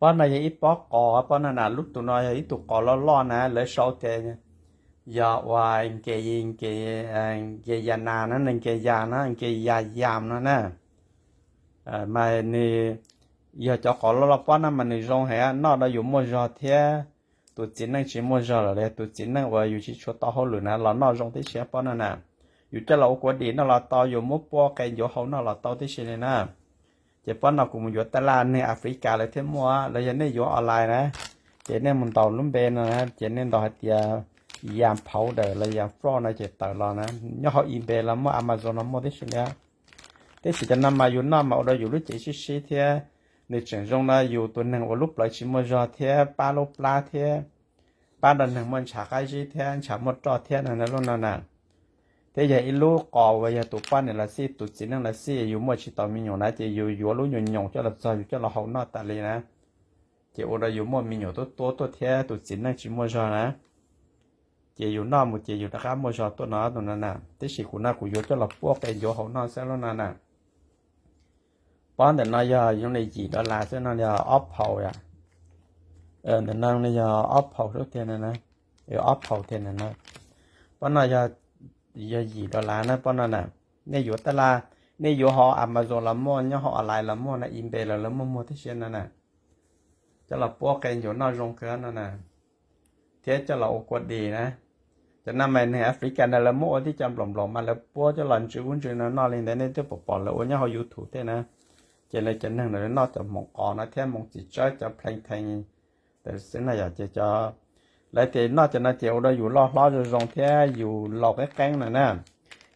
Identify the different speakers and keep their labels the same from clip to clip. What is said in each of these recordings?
Speaker 1: ป้อนอะไรอีปอกกอป้อนน่ะลุกตัวน้อยอีตุกกอล้อๆนะเลยเศร้าใจเนี่ยอย่าว่าเกยิงเกยานานะนึงเกยานะเกยายามนะมานี่อย่าจะขอล้อป้อนน่ะมันนี่รงแฮนอกได้อยู่มั่วจอเทียตัวจินนั่งชิมั่วจอเลยตัวจินนั่งว่าอยู่ที่ชัวต่อเฮาหรือนะเรานอกรงที่เชียป้อนน่ะอยู่จะเรากว่าดีนะเราต่ออยู่มุกปัวไกอยู่เฮานะเราต่อที่เชียเลยนะจะป้อนเรากูมันอยู่ตลาดในแอฟริกาเลยเท่มัวแล้วยังได้อยู่ออนไลน์นะเจเนี่ยมันต่อลุ่มเบนนะเจเนี่ยต่อเตียยามเผาเดอแล้วยามฟรอนะเจต่อรอนะย่อเฮาอีเบแล้วมั่ว Amazon มั่วที่เชียที่สิจะนำมาอยู่นอกมาเอาอยู่รู้จักชิเทียในเชิงรงนะอยู่ตัวหนึ่งว่าลุปไหลชิมจอเทียปลาโลปลาเทียปลาดันหนึ่งมันฉากไอชิเทียฉากมดจอเทียนั่นแล้วนั่นน่ะแต่อย่าอีลูกก่อไว้อย่าตัวป้านเนี่ยละสิตัวจีนั่นละสิอยู่มั่วชิตอมีอยู่นะจะอยู่รู้อยู่หยงจะละจอยอยู่จะละเฮานอตาเลยนะจะโอเราอยู่มั่วมีอยู่ตัวเทียตัวจีนั่งชิมจอนะจะอยู่นอกมุจะอยู่ตะข้ามจอตัวน้อตัวนั้นน่ะที่สิคุณน่ะกูอยู่จะละพวกไปอยู่เฮานอเส้นแล้วนั่นน่ะป้อนแต่น้อยอยู่ในจีดอลลาร์เส้นนั่นออฟเผาอ่ะแต่นั่งนี่ออฟเผาทุกเทียนนะออฟเผาเทียนนะป้อนน้อยจีดอลลาร์นะป้อนนั่นน่ะเนี่ยอยู่ตลาดเนี่ยอยู่หอ Amazon ละมั่วเนี่ยหอออนไลน์ละมั่วนะอินเบลละมั่วที่เช่นนั่นน่ะจะละพวกกันอยู่นอกโรงเกลือนั่นน่ะเทียจะละอกวดดีนะจะนำมาในแอฟริกันละมั่วที่จำหลอมๆมาแล้วพวกจะหลันจูนจูนนอกเลยแต่เนี่ยจะปอแล้วเนี่ยเขาอยู่ถูกเท่นะจะเลยจะนั่งเลยนอกจากหมองก่อนนะแท้หมองจิตจ้อยจะเพลงแทงแต่สิ่งนั้นอยากจะแล้วแต่นอกจากนั้นเจ้าเราอยู่ล้อจะรองแท้อยู่หลอกแกงน่ะนะ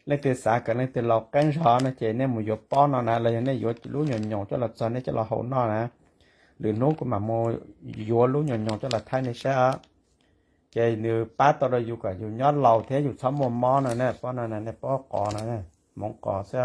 Speaker 1: เล็กแต่สากันเล็กแต่หลอกแกงช้อนนะเจ้เนี่ยหมูยอป้อนนะอะไรเนี่ยอยู่รู้หย่อนๆจะหลับจอนเนี่ยจะหลับหัวนอนนะหรือนู้ก็มาโมอยู่รู้หย่อนๆจะหลับท้ายในเช้าเจ้เนื้อป้าตอนเราอยู่กับอยู่ยอดเหล่าแท้อยู่ซ้ำมอนะเนี่ยป้อนนั่นเนี่ยป้อก่อนะเนี่ยมองก่อเสีย